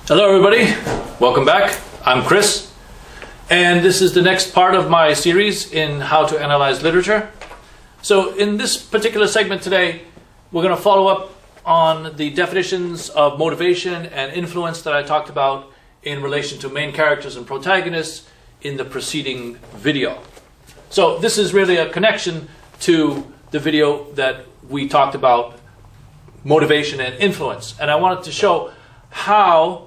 Hello everybody, welcome back. I'm Chris, and this is the next part of my series in how to analyze literature. So in this particular segment today, we're going to follow up on the definitions of motivation and influence that I talked about in relation to main characters and protagonists in the preceding video. So this is really a connection to the video that we talked about motivation and influence, and I wanted to show how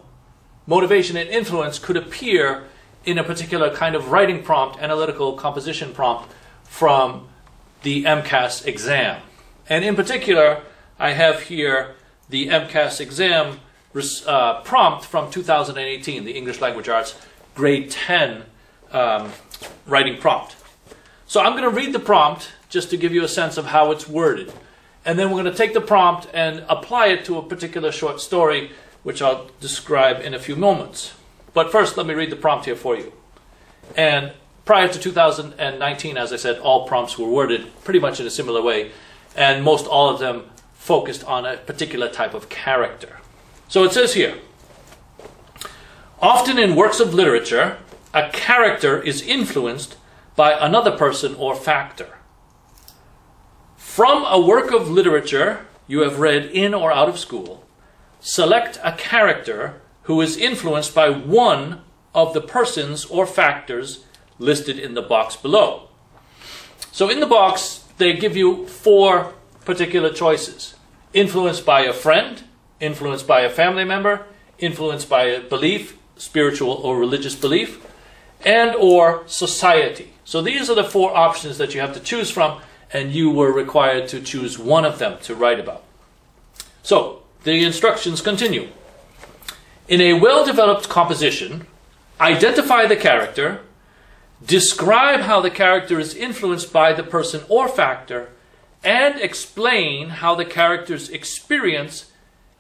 motivation and influence could appear in a particular kind of writing prompt, analytical composition prompt from the MCAS exam. And in particular, I have here the MCAS exam prompt from 2018, the English Language Arts Grade 10 writing prompt. So I'm going to read the prompt just to give you a sense of how it's worded. And then we're going to take the prompt and apply it to a particular short story, which I'll describe in a few moments. But first, let me read the prompt here for you. And prior to 2019, as I said, all prompts were worded pretty much in a similar way, and most all of them focused on a particular type of character. So it says here, often in works of literature, a character is influenced by another person or factor. From a work of literature you have read in or out of school, select a character who is influenced by one of the persons or factors listed in the box below. So in the box, they give you four particular choices. Influenced by a friend, influenced by a family member, influenced by a belief, spiritual or religious belief, and or society. So these are the four options that you have to choose from, and you were required to choose one of them to write about. So the instructions continue. In a well-developed composition, identify the character, describe how the character is influenced by the person or factor, and explain how the character's experience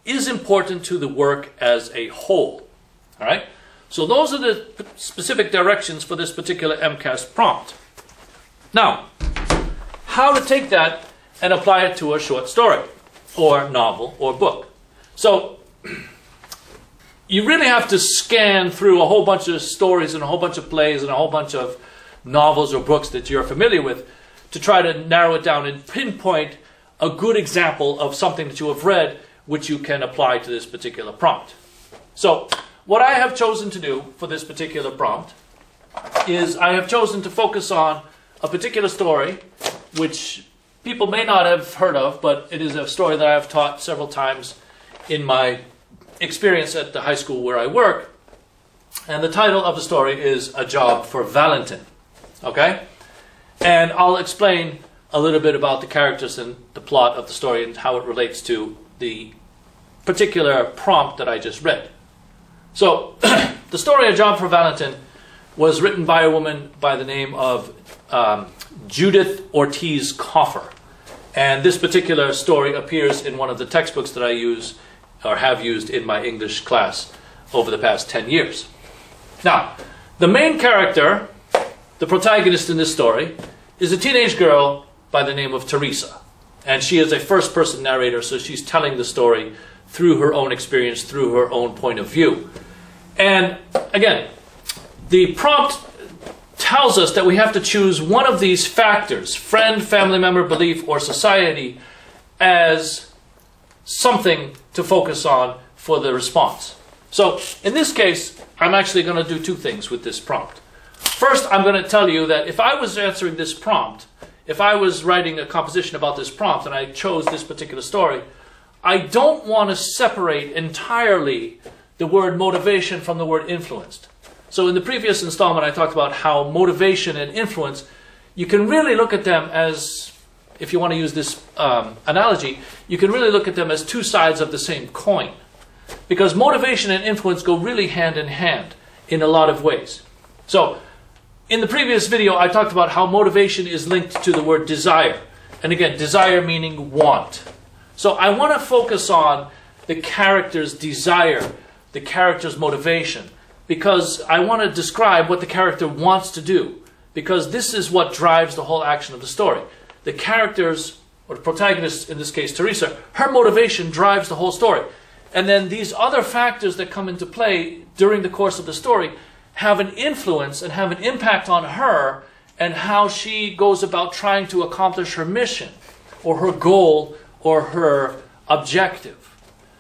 is important to the work as a whole. All right? So those are the specific directions for this particular MCAS prompt. Now, how to take that and apply it to a short story, or novel, or book. So, you really have to scan through a whole bunch of stories and a whole bunch of plays and a whole bunch of novels or books that you're familiar with to try to narrow it down and pinpoint a good example of something that you have read which you can apply to this particular prompt. So, what I have chosen to do for this particular prompt is I have chosen to focus on a particular story which people may not have heard of, but it is a story that I have taught several times in my experience at the high school where I work. And the title of the story is A Job for Valentin. Okay? And I'll explain a little bit about the characters and the plot of the story and how it relates to the particular prompt that I just read. So, the story A Job for Valentin was written by a woman by the name of Judith Ortiz Coffer. And this particular story appears in one of the textbooks that I use or have used in my English class over the past 10 years. Now, the main character, the protagonist in this story, is a teenage girl by the name of Teresa. And she is a first-person narrator, so she's telling the story through her own experience, through her own point of view. And again, the prompt tells us that we have to choose one of these factors, friend, family member, belief, or society, as something to focus on for the response. So in this case, I'm actually going to do two things with this prompt. First, I'm going to tell you that if I was answering this prompt, if I was writing a composition about this prompt and I chose this particular story, I don't want to separate entirely the word motivation from the word influenced. So in the previous installment, I talked about how motivation and influence, you can really look at them as, if you want to use this analogy, you can really look at them as two sides of the same coin. Because motivation and influence go really hand in hand in a lot of ways. So, in the previous video, I talked about how motivation is linked to the word desire. And again, desire meaning want. So I want to focus on the character's desire, the character's motivation, because I want to describe what the character wants to do, because this is what drives the whole action of the story. The character's, or the protagonist, in this case Teresa, her motivation drives the whole story. And then these other factors that come into play during the course of the story have an influence and have an impact on her and how she goes about trying to accomplish her mission or her goal or her objective.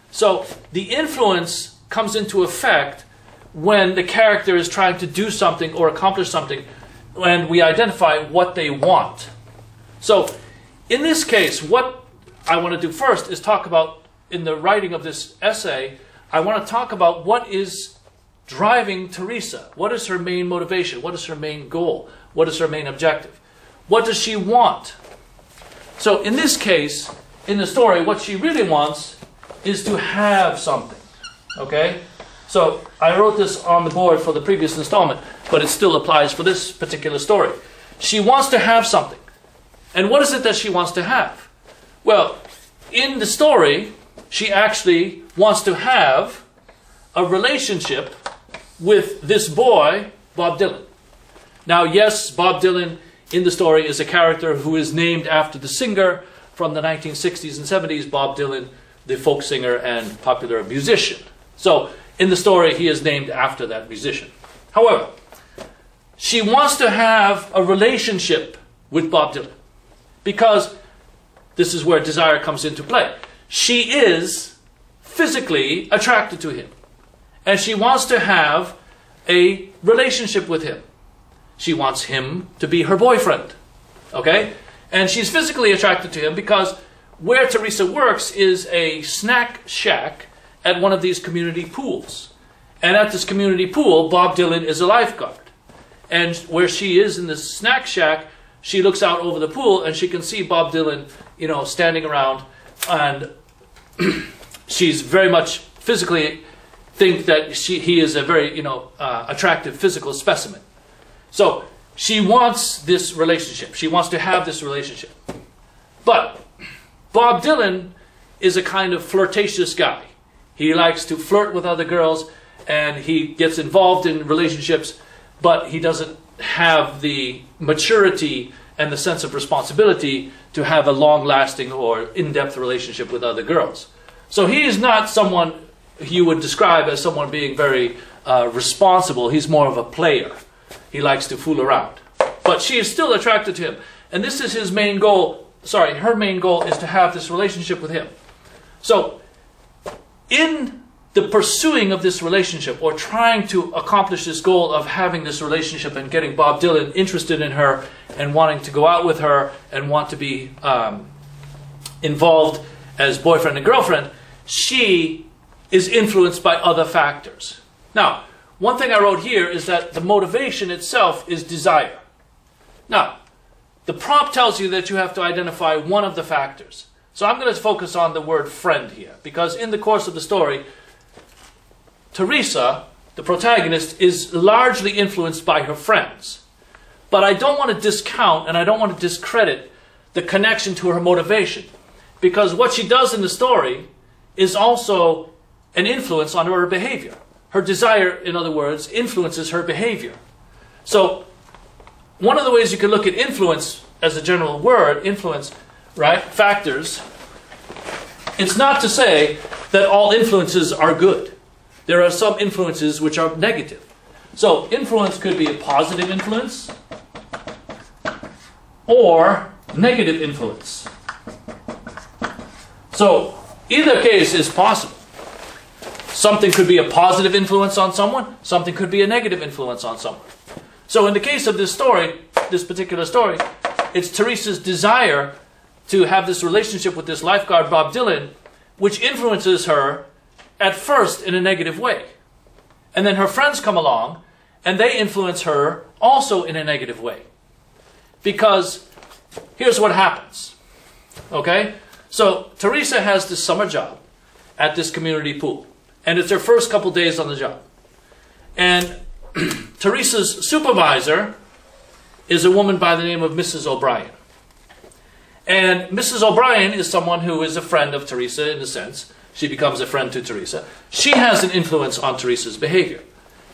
So the influence comes into effect when the character is trying to do something or accomplish something, and we identify what they want. So in this case, what I want to do first is talk about, in the writing of this essay, I want to talk about what is driving Teresa. What is her main motivation? What is her main goal? What is her main objective? What does she want? So in this case, in the story, what she really wants is to have something. Okay? So I wrote this on the board for the previous installment, but it still applies for this particular story. She wants to have something. And what is it that she wants to have? Well, in the story, she actually wants to have a relationship with this boy, Bob Dylan. Now, yes, Bob Dylan in the story is a character who is named after the singer from the 1960s and 70s, Bob Dylan, the folk singer and popular musician. So, in the story, he is named after that musician. However, she wants to have a relationship with Bob Dylan because this is where desire comes into play. She is physically attracted to him, and she wants to have a relationship with him. She wants him to be her boyfriend, okay? And she's physically attracted to him because where Teresa works is a snack shack at one of these community pools. And at this community pool, Bob Dylan is a lifeguard. And where she is in this snack shack, she looks out over the pool and she can see Bob Dylan, you know, standing around, and she's very much physically think that he is a very, you know, attractive physical specimen. So she wants this relationship. She wants to have this relationship. But Bob Dylan is a kind of flirtatious guy. He likes to flirt with other girls and he gets involved in relationships, but he doesn't have the maturity and the sense of responsibility to have a long-lasting or in-depth relationship with other girls. So he is not someone you would describe as someone being very responsible. He's more of a player. He likes to fool around. But she is still attracted to him. And this is his main goal. Sorry, her main goal is to have this relationship with him. So, in the pursuing of this relationship, or trying to accomplish this goal of having this relationship and getting Bob Dylan interested in her and wanting to go out with her and want to be involved as boyfriend and girlfriend, she is influenced by other factors. Now, one thing I wrote here is that the motivation itself is desire. Now, the prompt tells you that you have to identify one of the factors. So I'm going to focus on the word friend here, because in the course of the story, Teresa, the protagonist, is largely influenced by her friends. But I don't want to discount and I don't want to discredit the connection to her motivation, because what she does in the story is also an influence on her behavior. Her desire, in other words, influences her behavior. So, one of the ways you can look at influence as a general word, influence, right, factors, it's not to say that all influences are good. There are some influences which are negative. So, influence could be a positive influence or negative influence. So, either case is possible. Something could be a positive influence on someone, something could be a negative influence on someone. So in the case of this story, this particular story, it's Teresa's desire to have this relationship with this lifeguard, Bob Dylan, which influences her at first in a negative way. And then her friends come along and they influence her also in a negative way. Because here's what happens. Okay? So Teresa has this summer job at this community pool. And it's her first couple days on the job. And Teresa's supervisor is a woman by the name of Mrs. O'Brien. And Mrs. O'Brien is someone who is a friend of Teresa in a sense. She becomes a friend to Teresa. She has an influence on Teresa's behavior.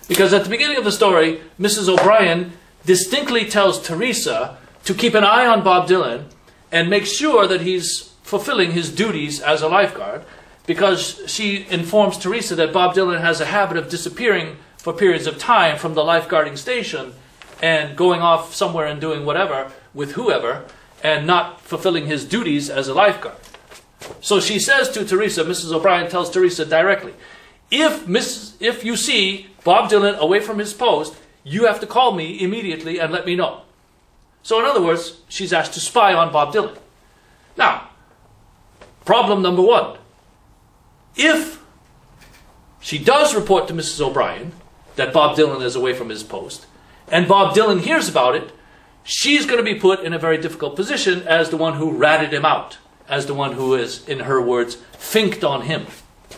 Because at the beginning of the story, Mrs. O'Brien distinctly tells Teresa to keep an eye on Bob Dylan and make sure that he's fulfilling his duties as a lifeguard. because she informs Teresa that Bob Dylan has a habit of disappearing for periods of time from the lifeguarding station and going off somewhere and doing whatever with whoever and not fulfilling his duties as a lifeguard. So she says to Teresa, Mrs. O'Brien tells Teresa directly, if you see Bob Dylan away from his post, you have to call me immediately and let me know. So in other words, she's asked to spy on Bob Dylan. Now, problem number one. If she does report to Mrs. O'Brien that Bob Dylan is away from his post, and Bob Dylan hears about it, she's going to be put in a very difficult position as the one who ratted him out, as the one who is, in her words, finked on him.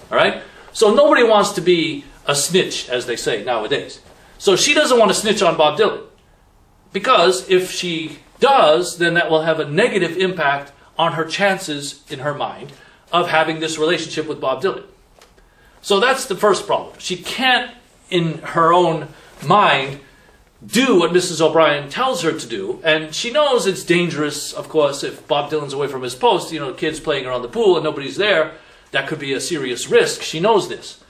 All right? So nobody wants to be a snitch, as they say nowadays. So she doesn't want to snitch on Bob Dylan, because if she does, then that will have a negative impact on her chances, in her mind, of having this relationship with Bob Dylan. So that's the first problem. She can't, in her own mind, do what Mrs. O'Brien tells her to do, and she knows it's dangerous, of course, if Bob Dylan's away from his post, you know, kids playing around the pool and nobody's there, that could be a serious risk. She knows this.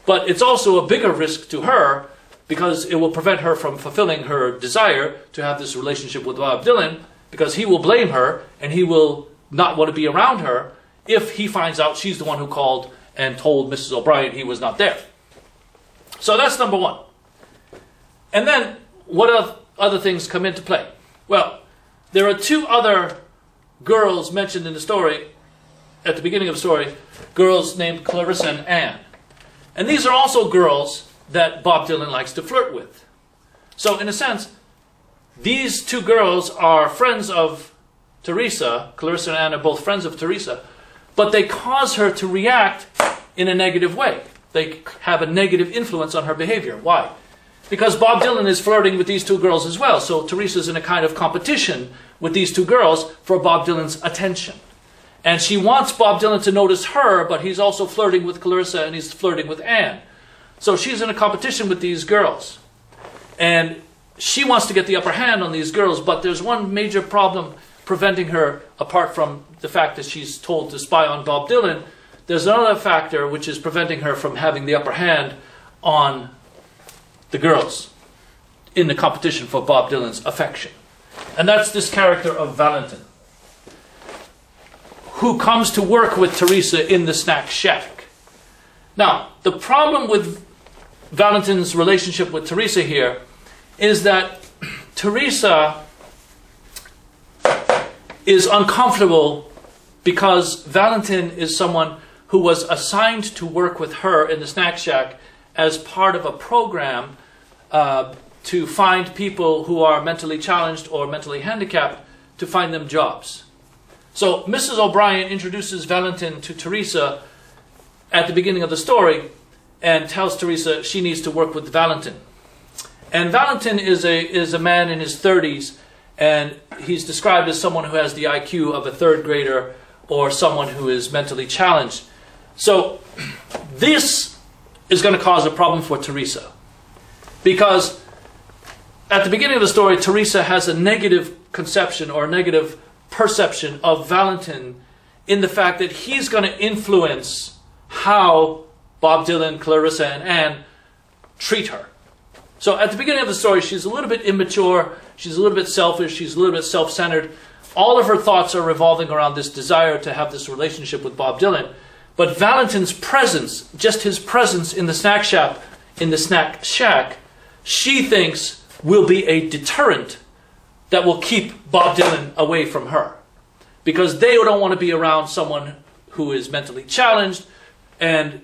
But it's also a bigger risk to her because it will prevent her from fulfilling her desire to have this relationship with Bob Dylan, because he will blame her and he will not want to be around her if he finds out she's the one who called and told Mrs. O'Brien he was not there. So that's number one. And then, what other things come into play? Well, there are two other girls mentioned in the story, at the beginning of the story, girls named Clarissa and Anne. And these are also girls that Bob Dylan likes to flirt with. So in a sense, these two girls are friends of Teresa. Clarissa and Anne are both friends of Teresa, but they cause her to react in a negative way. They have a negative influence on her behavior. Why? Because Bob Dylan is flirting with these two girls as well. So Teresa's in a kind of competition with these two girls for Bob Dylan's attention. And she wants Bob Dylan to notice her, but he's also flirting with Clarissa and he's flirting with Anne. So she's in a competition with these girls. And she wants to get the upper hand on these girls, but there's one major problem preventing her, apart from the fact that she's told to spy on Bob Dylan. There's another factor which is preventing her from having the upper hand on the girls in the competition for Bob Dylan's affection. And that's this character of Valentin, who comes to work with Teresa in the snack shack. Now, the problem with Valentin's relationship with Teresa here is that Teresa is uncomfortable because Valentin is someone who was assigned to work with her in the snack shack as part of a program to find people who are mentally challenged or mentally handicapped, to find them jobs. So Mrs. O'Brien introduces Valentin to Teresa at the beginning of the story and tells Teresa she needs to work with Valentin. And Valentin is a man in his 30s, and he's described as someone who has the IQ of a third grader or someone who is mentally challenged. So this is going to cause a problem for Teresa, because at the beginning of the story, Teresa has a negative conception or a negative perception of Valentin in the fact that he's going to influence how Bob Dylan, Clarissa, and Anne treat her. So at the beginning of the story, she's a little bit immature, she's a little bit selfish, she's a little bit self-centered. All of her thoughts are revolving around this desire to have this relationship with Bob Dylan. But Valentin's presence, just his presence in the snack shack, she thinks will be a deterrent that will keep Bob Dylan away from her. Because they don't want to be around someone who is mentally challenged, and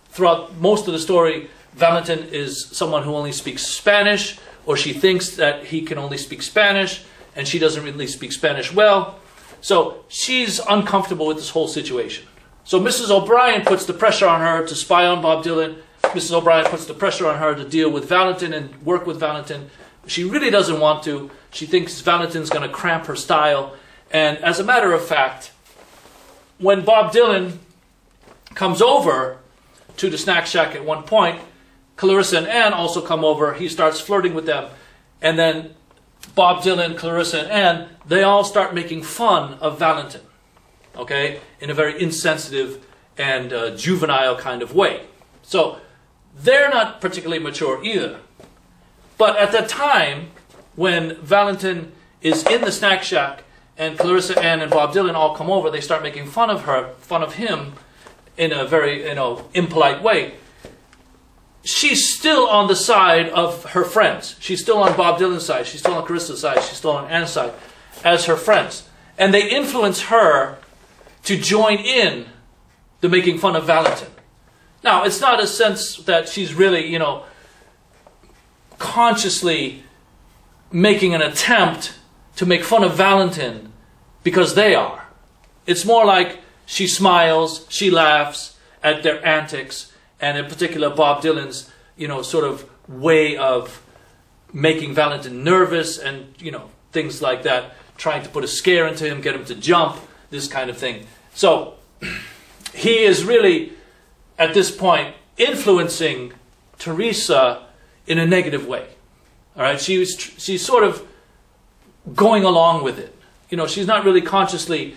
throughout most of the story, Valentin is someone who only speaks Spanish, or she thinks that he can only speak Spanish, and she doesn't really speak Spanish well. So she's uncomfortable with this whole situation. So Mrs. O'Brien puts the pressure on her to spy on Bob Dylan. Mrs. O'Brien puts the pressure on her to deal with Valentin and work with Valentin. She really doesn't want to. She thinks Valentin's going to cramp her style. And as a matter of fact, when Bob Dylan comes over to the snack shack at one point, Clarissa and Anne also come over. He starts flirting with them. And then Bob Dylan, Clarissa, and Anne, they all start making fun of Valentin. Okay? In a very insensitive and juvenile kind of way. So they're not particularly mature either. But at the time when Valentin is in the snack shack and Clarissa Ann and Bob Dylan all come over, they start making fun of him in a very, impolite way. She's still on the side of her friends. She's still on Bob Dylan's side. She's still on Carissa's side. She's still on Ann's side as her friends. And they influence her to join in the making fun of Valentin. Now, it's not a sense that she's really, consciously making an attempt to make fun of Valentin because they are. It's more like she smiles, she laughs at their antics, and in particular Bob Dylan's, sort of way of making Valentin nervous and, things like that, trying to put a scare into him, get him to jump, this kind of thing. So he is really, at this point, influencing Teresa in a negative way. All right, she's sort of going along with it. She's not really consciously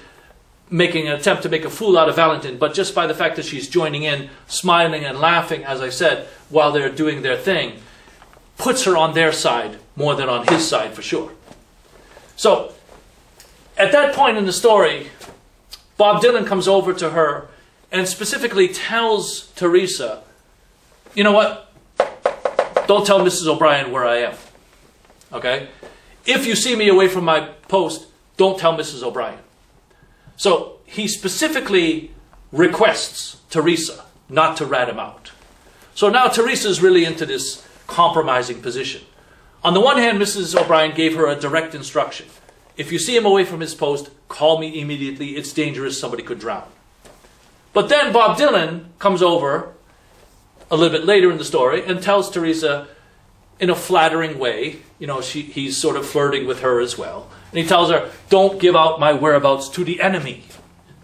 making an attempt to make a fool out of Valentin, but just by the fact that she's joining in, smiling and laughing, as I said, while they're doing their thing, puts her on their side more than on his side for sure. So, at that point in the story, Bob Dylan comes over to her and specifically tells Teresa, you know what? Don't tell Mrs. O'Brien where I am. Okay? If you see me away from my post, don't tell Mrs. O'Brien. So he specifically requests Teresa not to rat him out. So now Teresa's really into this compromising position. On the one hand, Mrs. O'Brien gave her a direct instruction. If you see him away from his post, call me immediately. It's dangerous. Somebody could drown. But then Bob Dylan comes over a little bit later in the story and tells Teresa in a flattering way, he's sort of flirting with her as well. And he tells her, don't give out my whereabouts to the enemy,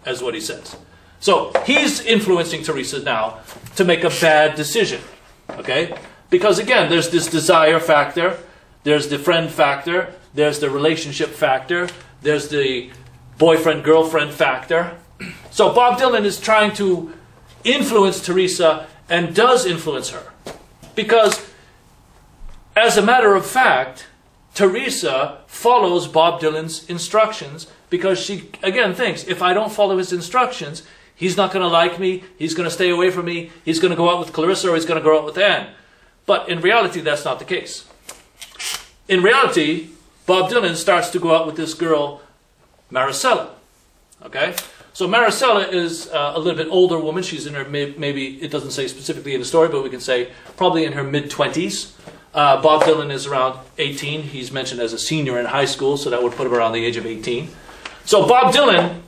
as what he says. So he's influencing Teresa now to make a bad decision. Okay? Because again, there's this desire factor, there's the friend factor, there's the relationship factor, there's the boyfriend-girlfriend factor. So Bob Dylan is trying to influence Teresa and does influence her. Because, as a matter of fact, Teresa follows Bob Dylan's instructions because she, again, thinks, if I don't follow his instructions, he's not going to like me, he's going to stay away from me, he's going to go out with Clarissa or he's going to go out with Anne. But in reality, that's not the case. In reality, Bob Dylan starts to go out with this girl, Maricela. Okay? So Maricela is a little bit older woman. She's in her maybe it doesn't say specifically in the story, but we can say probably in her mid-20s. Bob Dylan is around 18. He's mentioned as a senior in high school, so that would put him around the age of 18. So Bob Dylan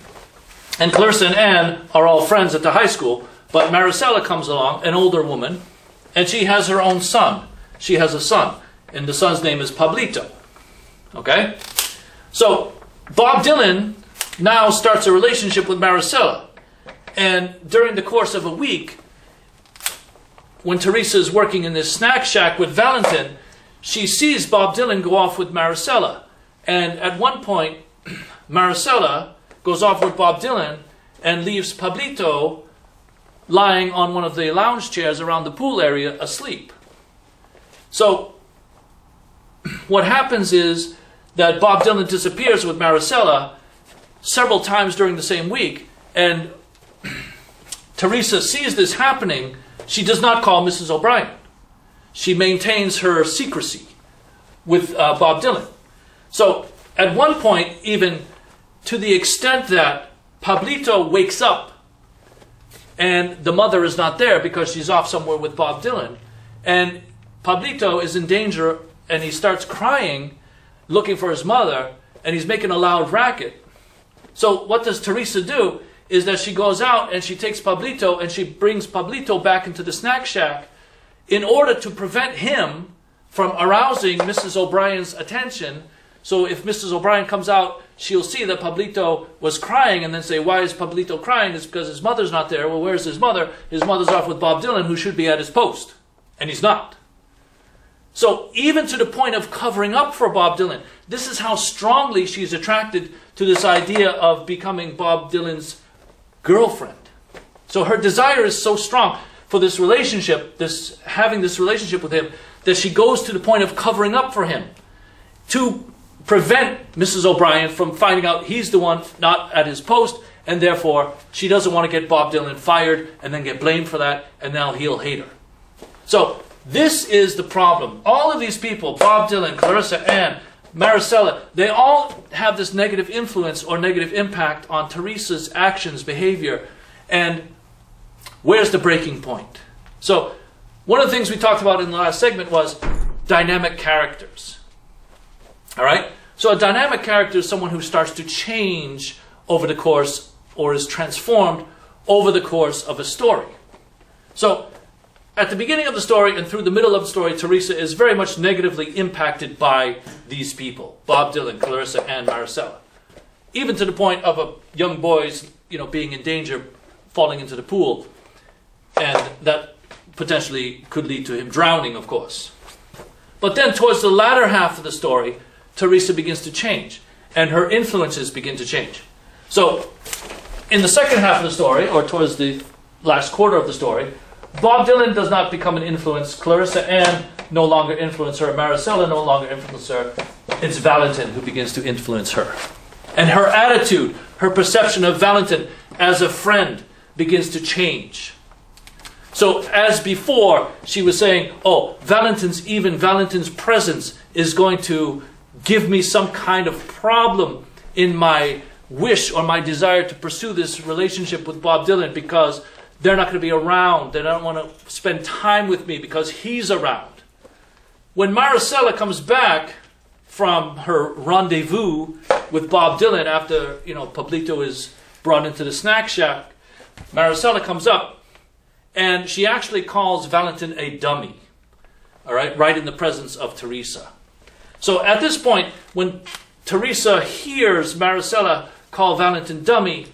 and Clarissa and Anne are all friends at the high school, but Maricela comes along, an older woman, and she has her own son. She has a son, and the son's name is Pablito. Okay? So Bob Dylan now starts a relationship with Maricela. And during the course of a week, when Teresa is working in this snack shack with Valentin, she sees Bob Dylan go off with Maricela. And at one point, Maricela goes off with Bob Dylan and leaves Pablito lying on one of the lounge chairs around the pool area asleep. So what happens is that Bob Dylan disappears with Maricela several times during the same week, and Teresa sees this happening. She does not call Mrs. O'Brien. She maintains her secrecy with Bob Dylan. So at one point, even to the extent that Pablito wakes up and the mother is not there because she's off somewhere with Bob Dylan, and Pablito is in danger and he starts crying looking for his mother, and he's making a loud racket. So what does Teresa do is that she goes out and she takes Pablito and she brings Pablito back into the snack shack in order to prevent him from arousing Mrs. O'Brien's attention. So if Mrs. O'Brien comes out, she'll see that Pablito was crying and then say, why is Pablito crying? It's because his mother's not there. Well, where's his mother? His mother's off with Bob Dylan, who should be at his post. And he's not. So even to the point of covering up for Bob Dylan, this is how strongly she's attracted to this idea of becoming Bob Dylan's girlfriend. So her desire is so strong for this relationship, having this relationship with him, that she goes to the point of covering up for him to prevent Mrs. O'Brien from finding out he's the one not at his post, and therefore she doesn't want to get Bob Dylan fired and then get blamed for that, and now he'll hate her. So this is the problem. All of these people, Bob Dylan, Clarissa Ann, Maricela, they all have this negative influence or negative impact on Teresa's actions, behavior, and where's the breaking point? So one of the things we talked about in the last segment was dynamic characters. All right? So a dynamic character is someone who starts to change over the course, or is transformed over the course of a story. So at the beginning of the story and through the middle of the story, Teresa is very much negatively impacted by these people, Bob Dylan, Clarissa, and Maricela. Even to the point of a young boy's, being in danger, falling into the pool, and that potentially could lead to him drowning, of course. But then towards the latter half of the story, Teresa begins to change, and her influences begin to change. So, in the second half of the story, or towards the last quarter of the story, Bob Dylan does not become an influence. Clarissa Ann no longer influence her. Maricela no longer influence her. It's Valentin who begins to influence her. And her attitude, her perception of Valentin as a friend begins to change. So as before, she was saying, oh, Valentin's presence is going to give me some kind of problem in my wish or my desire to pursue this relationship with Bob Dylan, because they're not going to be around. They don't want to spend time with me because he's around. When Maricela comes back from her rendezvous with Bob Dylan after, Pablito is brought into the snack shack, Maricela comes up and she actually calls Valentin a dummy. All right in the presence of Teresa. So at this point, when Teresa hears Maricela call Valentin dummy,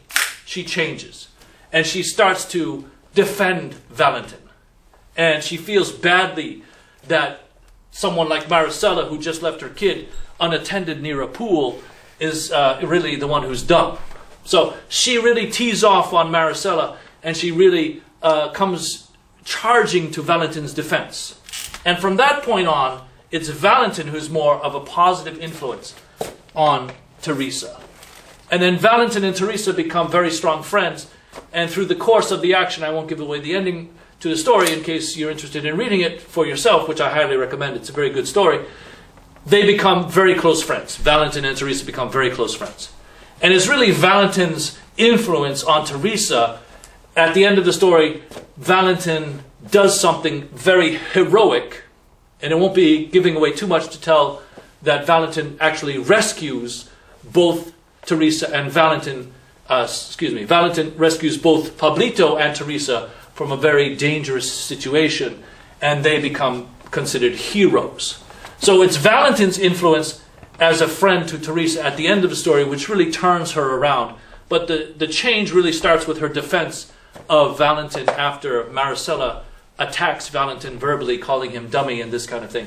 she changes. And she starts to defend Valentin. And she feels badly that someone like Maricela, who just left her kid unattended near a pool, is really the one who's dumb. So she really tees off on Maricela, and she really comes charging to Valentin's defense. And from that point on, it's Valentin who's more of a positive influence on Teresa. And then Valentin and Teresa become very strong friends. And through the course of the action, I won't give away the ending to the story in case you're interested in reading it for yourself, which I highly recommend. It's a very good story. They become very close friends. Valentin and Teresa become very close friends. And it's really Valentin's influence on Teresa. At the end of the story, Valentin does something very heroic. And it won't be giving away too much to tell that Valentin actually rescues both Teresa and Valentin rescues both Pablito and Teresa from a very dangerous situation, and they become considered heroes. So it's Valentin's influence as a friend to Teresa at the end of the story which really turns her around. But the change really starts with her defense of Valentin after Maricela attacks Valentin verbally, calling him dummy and this kind of thing,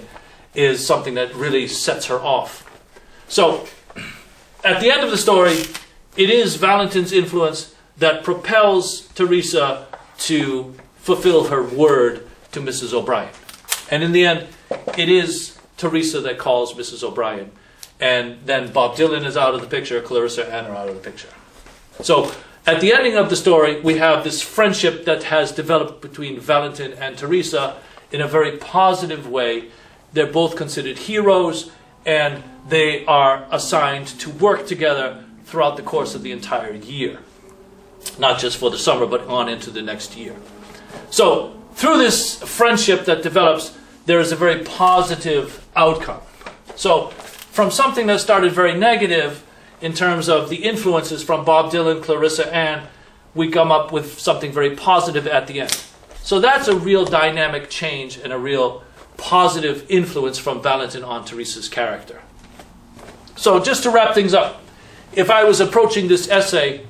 is something that really sets her off. So at the end of the story, it is Valentin's influence that propels Teresa to fulfill her word to Mrs. O'Brien. And in the end, it is Teresa that calls Mrs. O'Brien. And then Bob Dylan is out of the picture, Clarissa Ann are out of the picture. So at the ending of the story, we have this friendship that has developed between Valentin and Teresa in a very positive way. They're both considered heroes, and they are assigned to work together throughout the course of the entire year. Not just for the summer, but on into the next year. So, through this friendship that develops, there is a very positive outcome. So, from something that started very negative in terms of the influences from Bob Dylan, Clarissa Ann, we come up with something very positive at the end. So that's a real dynamic change and a real positive influence from Valentin on Teresa's character. So just to wrap things up, if I was approaching this essay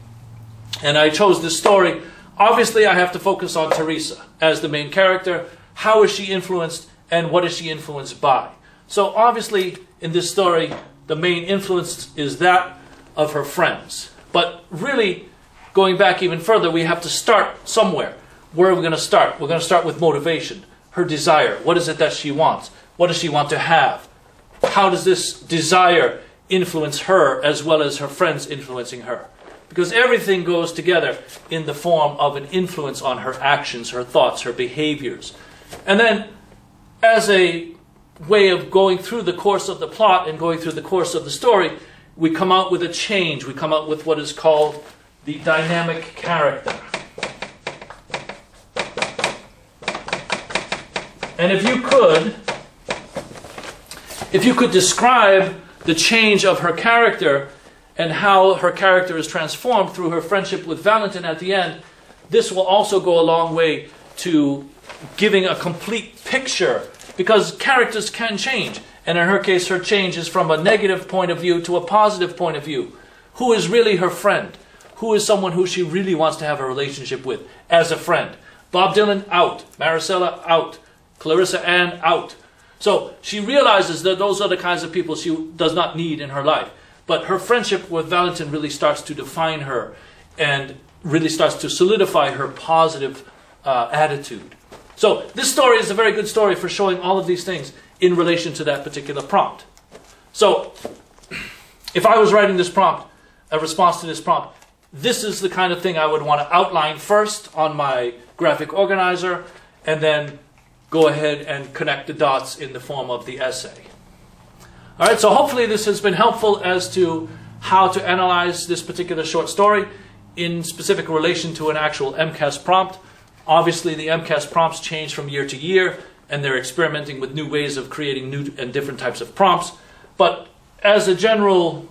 and I chose this story, obviously I have to focus on Teresa as the main character. How is she influenced and what is she influenced by? So obviously in this story, the main influence is that of her friends. But really, going back even further, we have to start somewhere. Where are we going to start? We're going to start with motivation, her desire. What is it that she wants? What does she want to have? How does this desire influence her as well as her friends influencing her? Because everything goes together in the form of an influence on her actions, her thoughts, her behaviors. And then, as a way of going through the course of the plot and going through the course of the story, we come out with a change. We come out with what is called the dynamic character. And if you could describe the change of her character and how her character is transformed through her friendship with Valentin at the end, this will also go a long way to giving a complete picture, because characters can change. And in her case, her change is from a negative point of view to a positive point of view. Who is really her friend? Who is someone who she really wants to have a relationship with as a friend? Bob Dylan, out. Maricela, out. Clarissa Ann, out. So she realizes that those are the kinds of people she does not need in her life. But her friendship with Valentin really starts to define her and really starts to solidify her positive attitude. So this story is a very good story for showing all of these things in relation to that particular prompt. So if I was writing this prompt, a response to this prompt, this is the kind of thing I would want to outline first on my graphic organizer and then go ahead and connect the dots in the form of the essay. All right, so hopefully this has been helpful as to how to analyze this particular short story in specific relation to an actual MCAS prompt. Obviously, the MCAS prompts change from year to year, and they're experimenting with new ways of creating new and different types of prompts. But as a general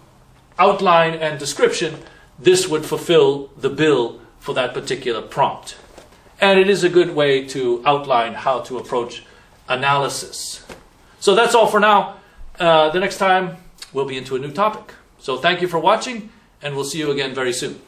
outline and description, this would fulfill the bill for that particular prompt. And it is a good way to outline how to approach analysis. So that's all for now. The next time, we'll be into a new topic. So thank you for watching, and we'll see you again very soon.